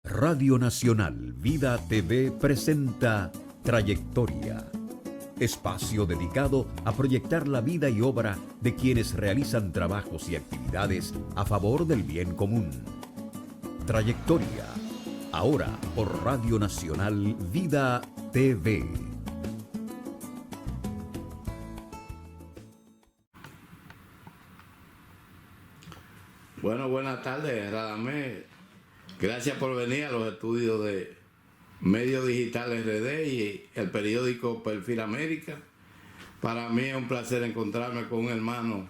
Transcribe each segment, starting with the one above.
Radio Nacional Vida TV presenta Trayectoria, espacio dedicado a proyectar la vida y obra de quienes realizan trabajos y actividades a favor del bien común. Trayectoria, ahora por Radio Nacional Vida TV. Bueno, buenas tardes, Radamés. Gracias por venir a los estudios de Medio Digital RD y el periódico Perfil América. Para mí es un placer encontrarme con un hermano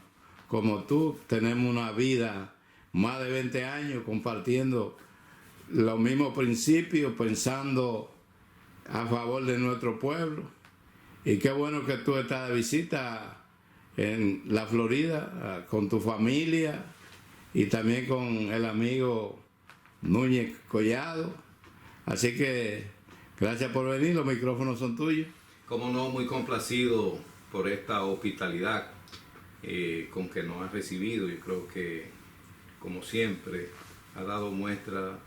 como tú. Tenemos una vida más de 20 años compartiendo los mismos principios, pensando a favor de nuestro pueblo. Y qué bueno que tú estás de visita en la Florida con tu familia y también con el amigo Núñez Collado. Así que gracias por venir, los micrófonos son tuyos. Como no, muy complacido por esta hospitalidad con que nos has recibido. Yo creo que, como siempre, ha dado muestra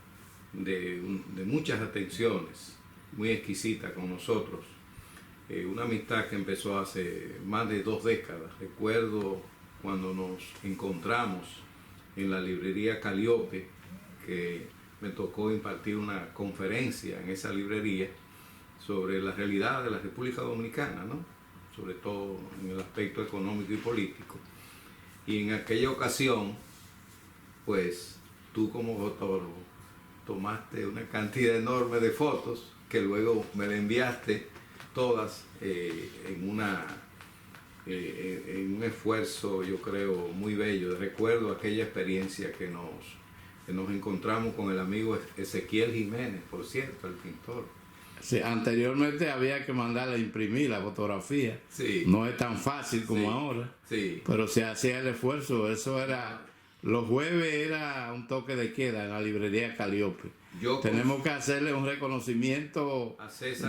de muchas atenciones, muy exquisita con nosotros. Una amistad que empezó hace más de 2 décadas. Recuerdo cuando nos encontramos en la librería Caliope, que me tocó impartir una conferencia en esa librería sobre la realidad de la República Dominicana, ¿no? Sobre todo en el aspecto económico y político. Y en aquella ocasión, pues tú como fotógrafo tomaste una cantidad enorme de fotos que luego me la enviaste todas en un esfuerzo, yo creo, muy bello. Recuerdo aquella experiencia que nos encontramos con el amigo Ezequiel Jiménez, por cierto, el pintor. Sí, anteriormente había que mandarle a imprimir la fotografía. Sí. No es tan fácil como Sí. ahora, Sí. pero se hacía el esfuerzo. Eso era, los jueves era un toque de queda en la librería Caliope. Tenemos que hacerle un reconocimiento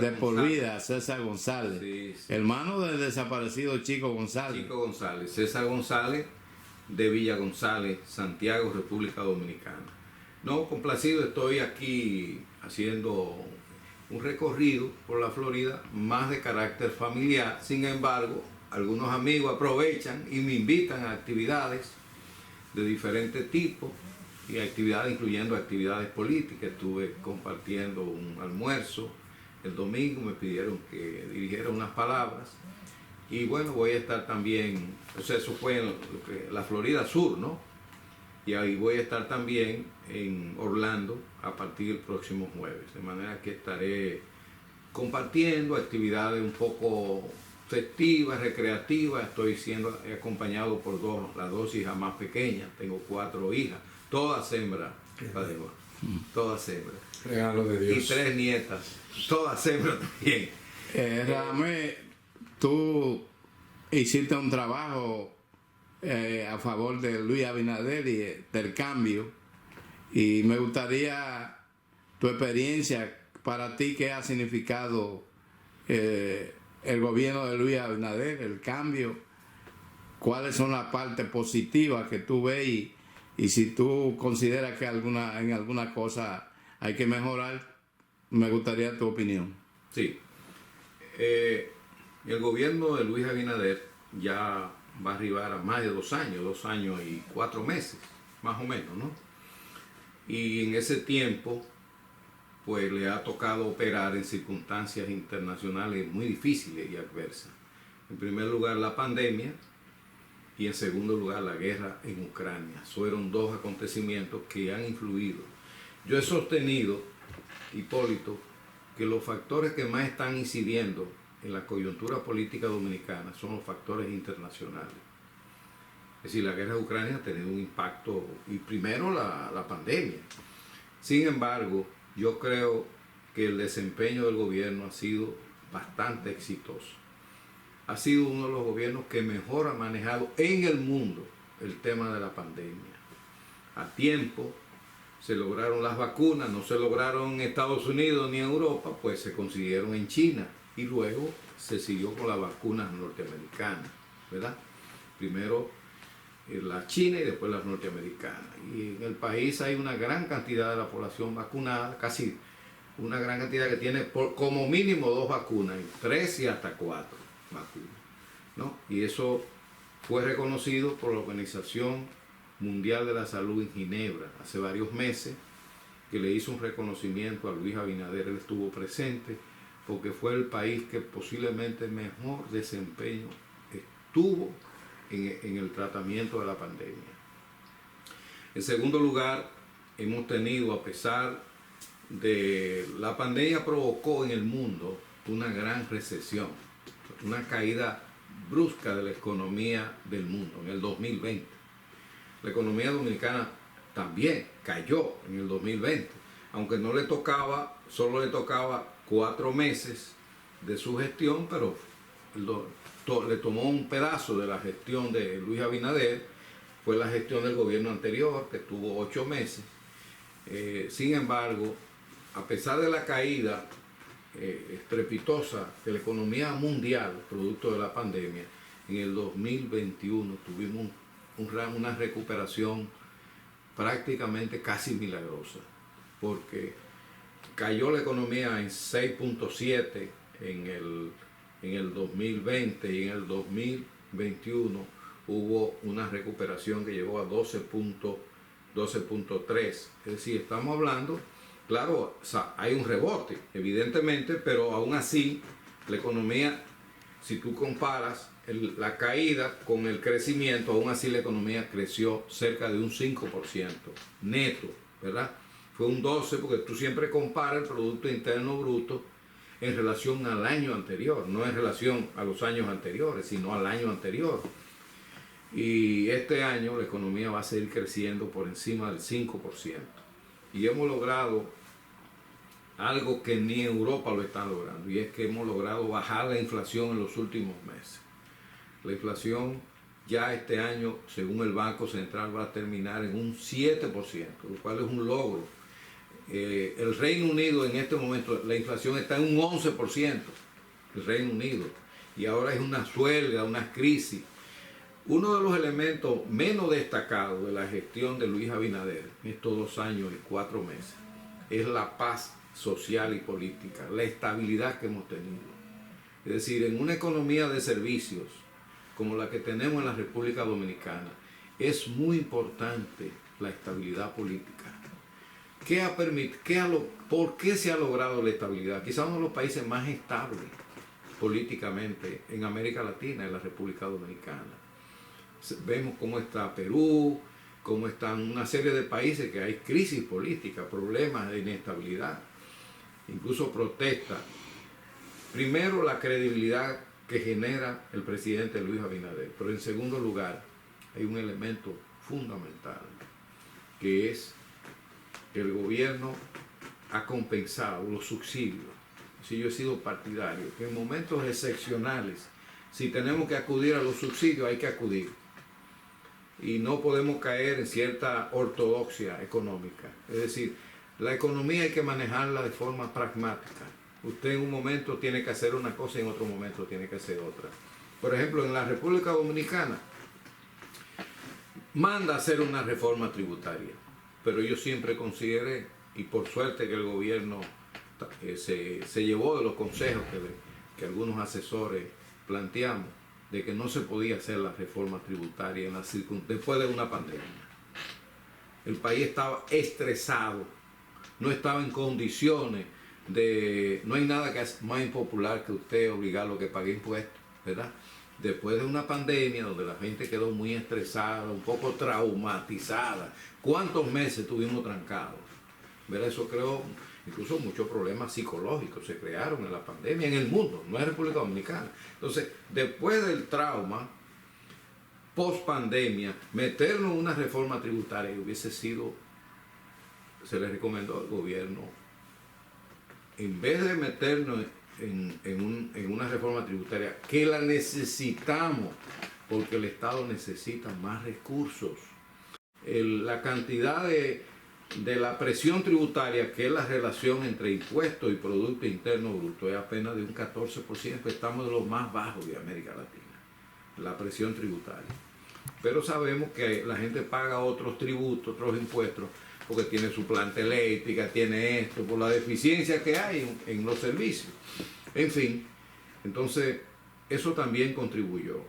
de por vida a César González, Sí. hermano del desaparecido Chico González. Chico González, César González de Villa González, Santiago, República Dominicana. No, complacido, estoy aquí haciendo un recorrido por la Florida, más de carácter familiar. Sin embargo, algunos amigos aprovechan y me invitan a actividades de diferentes tipos, y actividades incluyendo actividades políticas. Estuve compartiendo un almuerzo el domingo, me pidieron que dirigiera unas palabras, y bueno, voy a estar también, o sea, eso fue en la Florida Sur, ¿no? Y ahí voy a estar también en Orlando a partir del próximo jueves, de manera que estaré compartiendo actividades un poco festivas, recreativas. Estoy siendo acompañado por las 2 hijas más pequeñas, tengo 4 hijas, todas hembras, todas hembras. Regalo de Dios. Y 3 nietas, todas hembras también. Radamés, tú hiciste un trabajo a favor de Luis Abinader y del cambio, y me gustaría tu experiencia para ti, qué ha significado el gobierno de Luis Abinader, el cambio, cuáles son las partes positivas que tú ves y si tú consideras que en alguna cosa hay que mejorar. Me gustaría tu opinión. Sí. El gobierno de Luis Abinader ya va a arribar a más de 2 años, 2 años y 4 meses, más o menos, ¿no? Y en ese tiempo, pues le ha tocado operar en circunstancias internacionales muy difíciles y adversas. En primer lugar, la pandemia, y en segundo lugar, la guerra en Ucrania. Fueron 2 acontecimientos que han influido. Yo he sostenido, Hipólito, que los factores que más están incidiendo en la coyuntura política dominicana son los factores internacionales. Es decir, la guerra de Ucrania ha tenido un impacto, y primero la pandemia. Sin embargo, yo creo que el desempeño del gobierno ha sido bastante exitoso. Ha sido uno de los gobiernos que mejor ha manejado en el mundo el tema de la pandemia. A tiempo se lograron las vacunas, no se lograron en Estados Unidos ni en Europa, pues se consiguieron en China, y luego se siguió con las vacunas norteamericanas, ¿verdad? Primero la china y después la norteamericana. Y en el país hay una gran cantidad de la población vacunada, casi una gran cantidad que tiene como mínimo 2 vacunas, 3 y hasta 4 vacunas, ¿no? Y eso fue reconocido por la Organización Mundial de la Salud en Ginebra hace varios meses, que le hizo un reconocimiento a Luis Abinader. Él estuvo presente porque fue el país que posiblemente mejor desempeño tuvo en el tratamiento de la pandemia. En segundo lugar, hemos tenido, a pesar de la pandemia, provocó en el mundo una gran recesión, una caída brusca de la economía del mundo en el 2020. La economía dominicana también cayó en el 2020, aunque no le tocaba, solo le tocaba 4 meses de su gestión, pero le tomó un pedazo de la gestión de Luis Abinader. Fue la gestión del gobierno anterior, que tuvo 8 meses. Sin embargo, a pesar de la caída estrepitosa de la economía mundial, producto de la pandemia, en el 2021 tuvimos una recuperación prácticamente casi milagrosa, porque cayó la economía en 6.7 en el 2020 y en el 2021 hubo una recuperación que llegó a 12.3. Es decir, estamos hablando, claro, o sea, hay un rebote, evidentemente, pero aún así la economía, si tú comparas la caída con el crecimiento, aún así la economía creció cerca de un 5% neto, ¿verdad? Fue un 12% porque tú siempre comparas el Producto Interno Bruto en relación al año anterior, no en relación a los años anteriores, sino al año anterior. Y este año la economía va a seguir creciendo por encima del 5%. Y hemos logrado algo que ni Europa lo está logrando, y es que hemos logrado bajar la inflación en los últimos meses. La inflación ya este año, según el Banco Central, va a terminar en un 7%, lo cual es un logro. El Reino Unido en este momento, la inflación está en un 11%, el Reino Unido, y ahora es una huelga, una crisis. Uno de los elementos menos destacados de la gestión de Luis Abinader en estos 2 años y 4 meses es la paz social y política, la estabilidad que hemos tenido. Es decir, en una economía de servicios como la que tenemos en la República Dominicana, es muy importante la estabilidad política. ¿Por qué se ha logrado la estabilidad? Quizás uno de los países más estables políticamente en América Latina es la República Dominicana. Vemos cómo está Perú, cómo están una serie de países que hay crisis política, problemas de inestabilidad, incluso protestas. Primero, la credibilidad que genera el presidente Luis Abinader, pero en segundo lugar, hay un elemento fundamental, que es que el gobierno ha compensado los subsidios. Si yo he sido partidario, que en momentos excepcionales, si tenemos que acudir a los subsidios, hay que acudir. Y no podemos caer en cierta ortodoxia económica. Es decir, la economía hay que manejarla de forma pragmática. Usted en un momento tiene que hacer una cosa y en otro momento tiene que hacer otra. Por ejemplo, en la República Dominicana manda a hacer una reforma tributaria, pero yo siempre consideré, y por suerte que el gobierno se llevó de los consejos que algunos asesores planteamos, de que no se podía hacer la reforma tributaria después de una pandemia. El país estaba estresado, no estaba en condiciones no hay nada que es más impopular que usted obligarlo a que pague impuestos, ¿verdad? Después de una pandemia donde la gente quedó muy estresada, un poco traumatizada, ¿cuántos meses estuvimos trancados? ¿Verdad? Eso creó incluso muchos problemas psicológicos, se crearon en la pandemia, en el mundo, no en República Dominicana. Entonces, después del trauma, post pandemia, meternos en una reforma tributaria hubiese sido, se le recomendó al gobierno, en vez de meternos en una reforma tributaria, que la necesitamos, porque el Estado necesita más recursos. La cantidad de la presión tributaria, que es la relación entre impuestos y Producto Interno Bruto, es apenas de un 14%, estamos de los más bajos de América Latina, la presión tributaria. pero sabemos que la gente paga otros tributos, otros impuestos, porque tiene su planta eléctrica, tiene esto, por la deficiencia que hay en los servicios. En fin, entonces eso también contribuyó.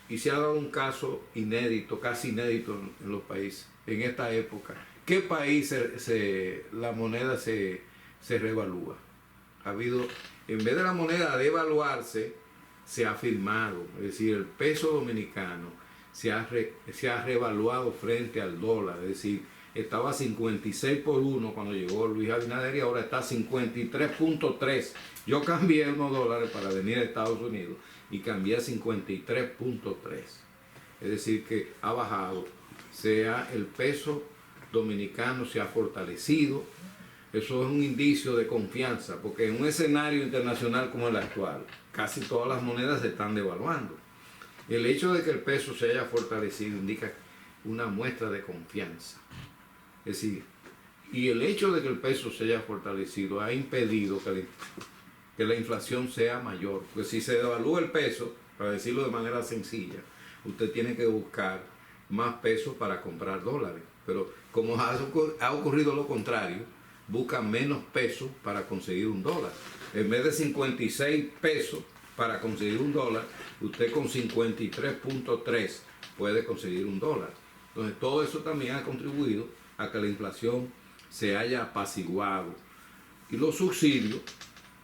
Y se ha dado un caso inédito, casi inédito en los países, en esta época. ¿Qué país la moneda se revalúa? Ha habido, en vez de la moneda devaluarse, se ha firmado, es decir, el peso dominicano se ha revaluado frente al dólar, es decir, estaba 56 por 1 cuando llegó Luis Abinader y ahora está 53.3. Yo cambié unos dólares para venir a Estados Unidos y cambié a 53.3. Es decir, que ha bajado, el peso dominicano se ha fortalecido. Eso es un indicio de confianza, porque en un escenario internacional como el actual, casi todas las monedas se están devaluando. El hecho de que el peso se haya fortalecido indica una muestra de confianza. Es decir, y el hecho de que el peso se haya fortalecido ha impedido que la inflación sea mayor. Porque si se devalúa el peso, para decirlo de manera sencilla, usted tiene que buscar más pesos para comprar dólares. Pero como ha ocurrido lo contrario, busca menos pesos para conseguir un dólar. En vez de 56 pesos para conseguir un dólar, usted con 53.3 puede conseguir un dólar. Entonces todo eso también ha contribuido a que la inflación se haya apaciguado. Y los subsidios,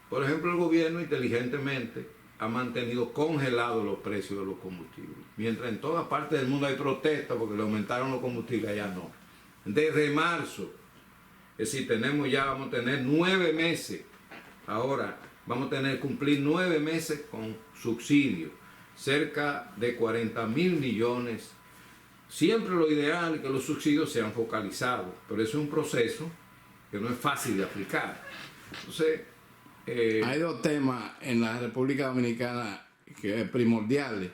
por ejemplo, el gobierno inteligentemente ha mantenido congelados los precios de los combustibles. Mientras en todas partes del mundo hay protestas porque le aumentaron los combustibles, allá no. Desde marzo, es decir, vamos a tener 9 meses, ahora vamos a cumplir 9 meses con subsidios, cerca de 40.000 millones. Siempre lo ideal es que los subsidios sean focalizados, pero eso es un proceso que no es fácil de aplicar. Entonces, hay dos temas en la República Dominicana que es primordiales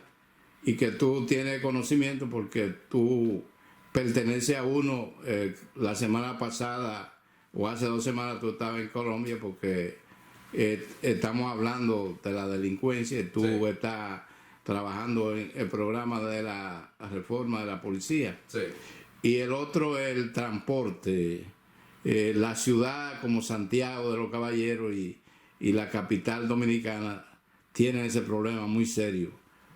y que tú tienes conocimiento porque tú perteneces a uno. La semana pasada o hace 2 semanas tú estabas en Colombia porque estamos hablando de la delincuencia y tú sí. estás trabajando en el programa de la reforma de la policía. Sí. Y el otro es el transporte. La ciudad como Santiago de los Caballeros y la capital dominicana tienen ese problema muy serio.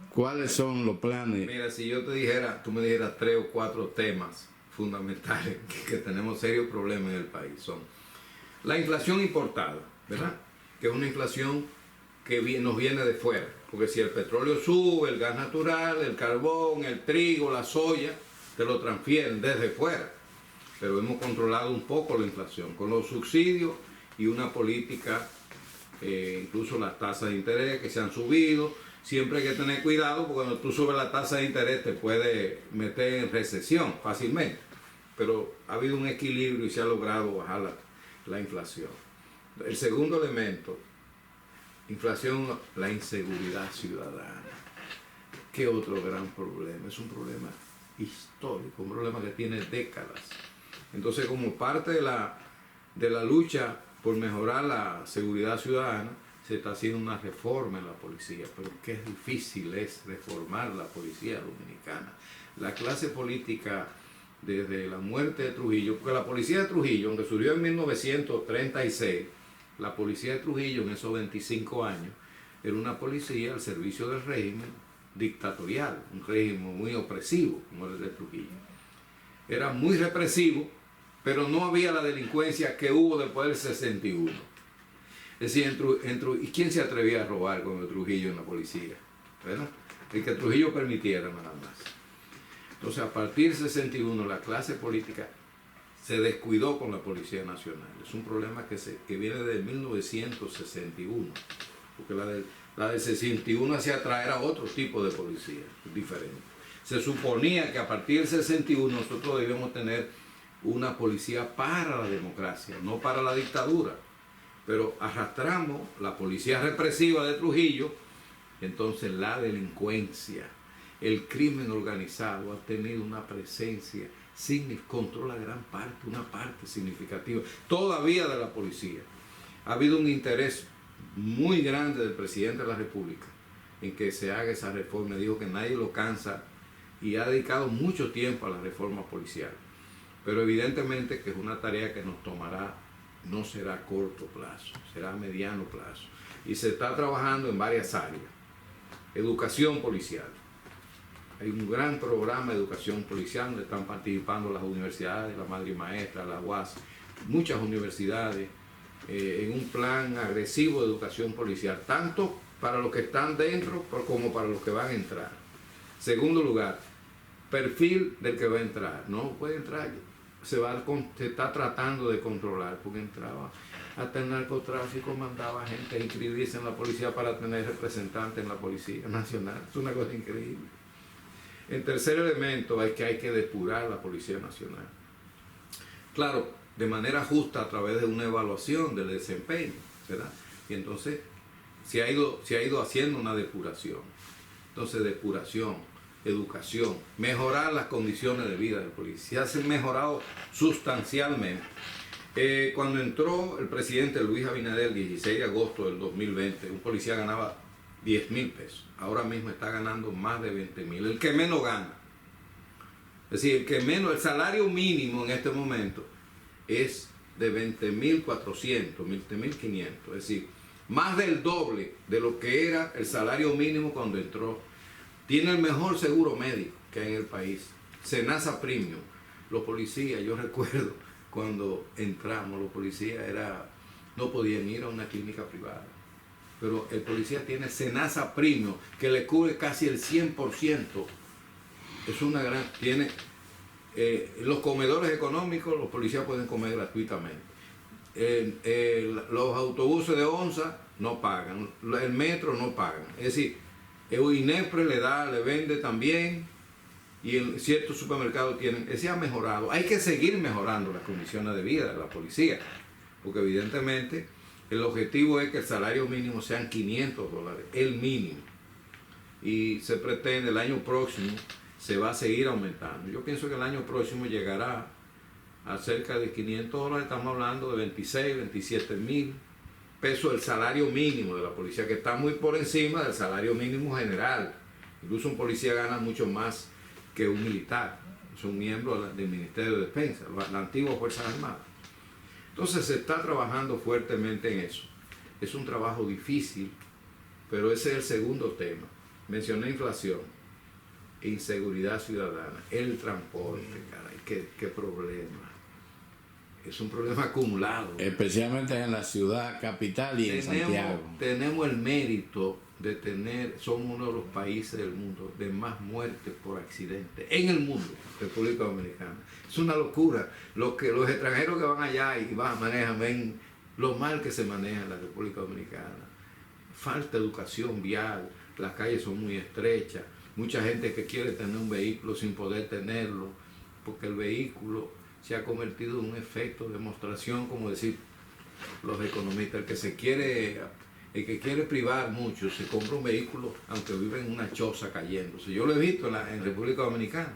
¿Cuáles son los planes? Mira, si yo tú me dijeras 3 o 4 temas fundamentales que tenemos serios problemas en el país. Son la inflación importada, ¿verdad? Que es una inflación que nos viene de fuera. Porque si el petróleo sube, el gas natural, el carbón, el trigo, la soya, te lo transfieren desde fuera. Pero hemos controlado un poco la inflación con los subsidios y una política, incluso las tasas de interés que se han subido. Siempre hay que tener cuidado porque cuando tú subes la tasa de interés te puede meter en recesión fácilmente. Pero ha habido un equilibrio y se ha logrado bajar la inflación. El segundo elemento, inflación, la inseguridad ciudadana. ¿Qué otro gran problema? Es un problema histórico, un problema que tiene décadas. Entonces, como parte de la lucha por mejorar la seguridad ciudadana, se está haciendo una reforma en la policía, pero qué difícil es reformar la policía dominicana. La clase política, desde la muerte de Trujillo, porque la policía de Trujillo, aunque surgió en 1936, la policía de Trujillo en esos 25 años era una policía al servicio del régimen dictatorial, un régimen muy opresivo como el de Trujillo. Era muy represivo, pero no había la delincuencia que hubo después del 61. Es decir, ¿y quién se atrevía a robar con Trujillo en la policía? ¿Verdad? El que Trujillo permitiera nada más. Entonces, a partir del 61, la clase política se descuidó con la Policía Nacional. Es un problema que viene desde 1961, porque la del 61 hacía traer a otro tipo de policía, diferente. Se suponía que a partir del 61 nosotros debíamos tener una policía para la democracia, no para la dictadura. Pero arrastramos la policía represiva de Trujillo, entonces la delincuencia, el crimen organizado ha tenido una presencia, controla una parte significativa todavía de la policía. Ha habido un interés muy grande del presidente de la República en que se haga esa reforma. Dijo que nadie lo cansa y ha dedicado mucho tiempo a la reforma policial. Pero evidentemente que es una tarea que nos tomará, no será a corto plazo, será a mediano plazo. Y se está trabajando en varias áreas. Educación policial. Hay un gran programa de educación policial donde están participando las universidades, la Madre y Maestra, la UAS, muchas universidades, en un plan agresivo de educación policial, tanto para los que están dentro como para los que van a entrar. Segundo lugar, perfil del que va a entrar. No puede entrar, se está tratando de controlar, porque entraba hasta el narcotráfico, mandaba gente a inscribirse en la policía para tener representantes en la Policía Nacional. Es una cosa increíble. El tercer elemento es que hay que depurar la Policía Nacional. Claro, de manera justa a través de una evaluación del desempeño, ¿verdad? Y entonces se ha ido haciendo una depuración. Entonces, depuración, educación, mejorar las condiciones de vida del policía. Se han mejorado sustancialmente. Cuando entró el presidente Luis Abinader el 16 de agosto del 2020, un policía ganaba 10.000 pesos. Ahora mismo está ganando más de 20.000. El que menos gana. Es decir, el salario mínimo en este momento es de 20.400, 20.500. Es decir, más del doble de lo que era el salario mínimo cuando entró. Tiene el mejor seguro médico que hay en el país. Senasa Premium. Los policías, yo recuerdo cuando entramos, los policías no podían ir a una clínica privada. Pero el policía tiene Senasa Premium, que le cubre casi el 100%. Es una gran... los comedores económicos, los policías pueden comer gratuitamente. Los autobuses de onza no pagan, el metro no pagan. Es decir, el INEPRE le vende también, y en ciertos supermercados tienen. Ese ha mejorado. Hay que seguir mejorando las condiciones de vida de la policía, porque evidentemente el objetivo es que el salario mínimo sean $500, el mínimo. Y se pretende el año próximo se va a seguir aumentando. Yo pienso que el año próximo llegará a cerca de $500, estamos hablando de 26, 27.000 pesos el salario mínimo de la policía, que está muy por encima del salario mínimo general. Incluso un policía gana mucho más que un militar, es un miembro del Ministerio de Defensa, la antigua Fuerzas Armadas. Entonces se está trabajando fuertemente en eso. Es un trabajo difícil, pero ese es el segundo tema. Mencioné inflación, inseguridad ciudadana, el transporte, caray, qué problema. Es un problema acumulado. Especialmente en la ciudad capital y en Santiago. Tenemos el mérito de somos uno de los países del mundo de más muertes por accidente en el mundo, República Dominicana. Es una locura. Los extranjeros que van allá y manejan, ven lo mal que se maneja en la República Dominicana. Falta educación vial, las calles son muy estrechas, mucha gente que quiere tener un vehículo sin poder tenerlo, porque el vehículo se ha convertido en un efecto de demostración, como decir los economistas, el que quiere privar mucho, se compra un vehículo aunque vive en una choza cayéndose. Yo lo he visto en República Dominicana.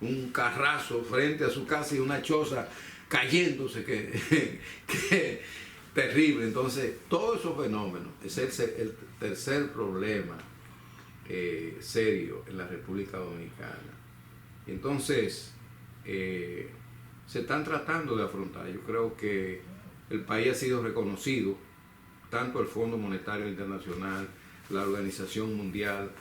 Un carrazo frente a su casa y una choza cayéndose, que terrible. Entonces, todos esos fenómenos, ese es el tercer problema serio en la República Dominicana. Entonces, se están tratando de afrontar. Yo creo que el país ha sido reconocido, tanto el Fondo Monetario Internacional, la Organización Mundial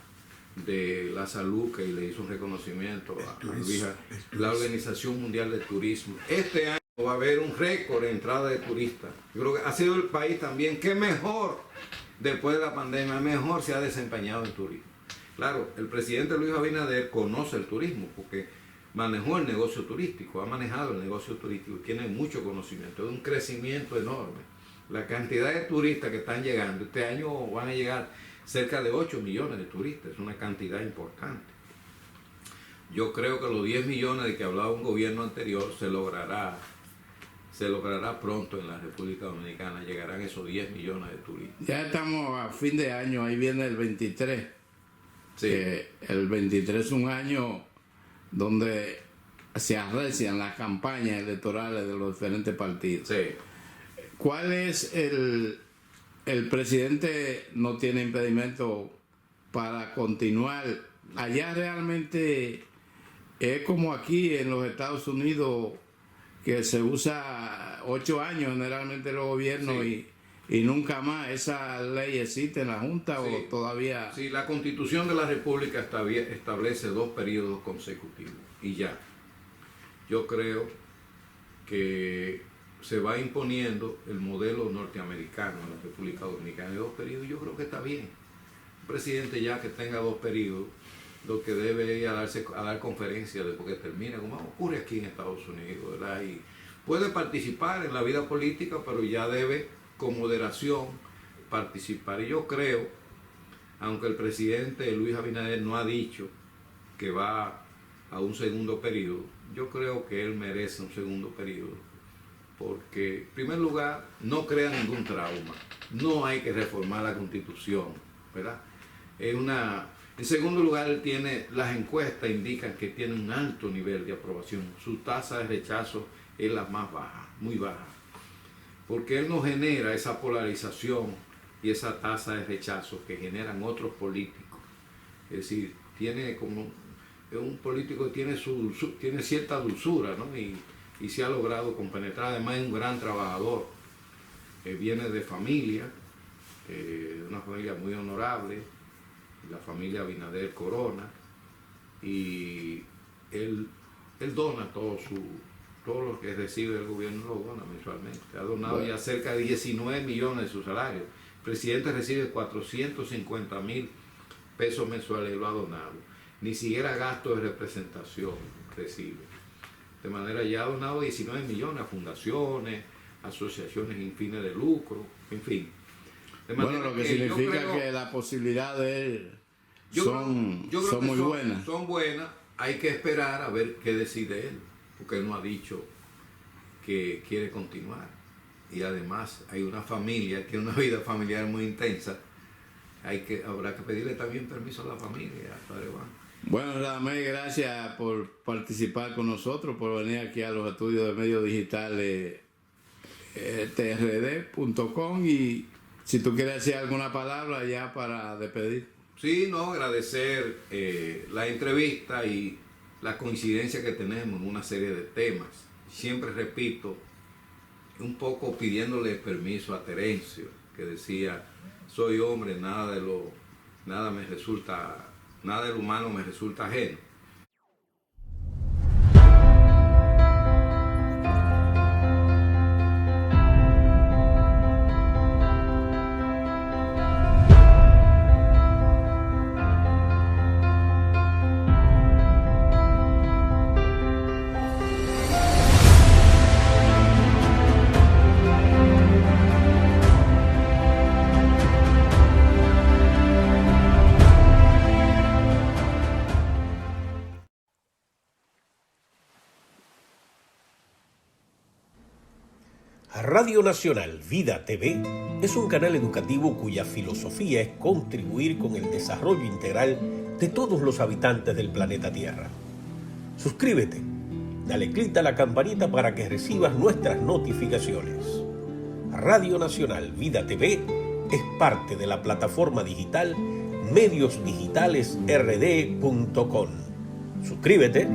de la Salud, que le hizo un reconocimiento a Luisa, la Organización Mundial de Turismo. Este año va a haber un récord de entrada de turistas. Yo creo que ha sido el país también que mejor, después de la pandemia, mejor se ha desempeñado en turismo. Claro, el presidente Luis Abinader conoce el turismo porque manejó el negocio turístico, ha manejado el negocio turístico, tiene mucho conocimiento, es un crecimiento enorme. La cantidad de turistas que están llegando, este año van a llegar cerca de 8 millones de turistas, es una cantidad importante. Yo creo que los 10 millones de que hablaba un gobierno anterior se logrará pronto en la República Dominicana, llegarán esos 10 millones de turistas. Ya estamos a fin de año, ahí viene el 23. Sí. El 23 es un año donde se arrecian las campañas electorales de los diferentes partidos. Sí. ¿Cuál es el presidente no tiene impedimento para continuar allá realmente es como aquí en los Estados Unidos, que se usa 8 años generalmente los gobiernos y nunca más. ¿Esa ley existe en la Junta o todavía? Sí, la Constitución de la República establece 2 periodos consecutivos y ya. Yo creo que se va imponiendo el modelo norteamericano en la República Dominicana de 2 periodos. Yo creo que está bien. Un presidente ya que tenga 2 periodos, lo que debe ir a dar conferencias después que termine, como ocurre aquí en Estados Unidos, ¿verdad? Y puede participar en la vida política, pero ya debe con moderación participar. Y yo creo, aunque el presidente Luis Abinader no ha dicho que va a un segundo periodo, yo creo que él merece un segundo periodo, porque en primer lugar no crea ningún trauma, no hay que reformar la Constitución, ¿verdad? En segundo lugar, él tiene, las encuestas indican que tiene un alto nivel de aprobación, su tasa de rechazo es la más baja, muy baja, porque él no genera esa polarización y esa tasa de rechazo que generan otros políticos. Es decir, tiene como un político que tiene cierta dulzura, ¿no? Y se ha logrado compenetrar. Además es un gran trabajador, viene de familia, una familia muy honorable, la familia Abinader Corona, y él dona todo lo que recibe del gobierno, lo dona mensualmente. Ha donado ya cerca de 19 millones de su salario. El presidente recibe 450,000 pesos mensuales y lo ha donado. Ni siquiera gasto de representación recibe. De manera, ya ha donado 19 millones a fundaciones, asociaciones sin fines de lucro, en fin. Bueno, lo que significa que las posibilidades de él son muy buenas. Son buenas, hay que esperar a ver qué decide él, porque él no ha dicho que quiere continuar. Y además hay una familia, que una vida familiar muy intensa, habrá que pedirle también permiso a la familia, padre Juan. Bueno, Radamés, gracias por participar con nosotros, por venir aquí a los estudios de medios digitales trd.com, y si tú quieres decir alguna palabra ya para despedir. Sí, no, agradecer la entrevista y la coincidencia que tenemos en una serie de temas. Siempre repito, un poco pidiéndole permiso a Terencio, que decía, soy hombre, nada del humano me resulta ajeno. Radio Nacional Vida TV es un canal educativo cuya filosofía es contribuir con el desarrollo integral de todos los habitantes del planeta Tierra. Suscríbete, dale clic a la campanita para que recibas nuestras notificaciones. Radio Nacional Vida TV es parte de la plataforma digital mediosdigitalesrd.com. Suscríbete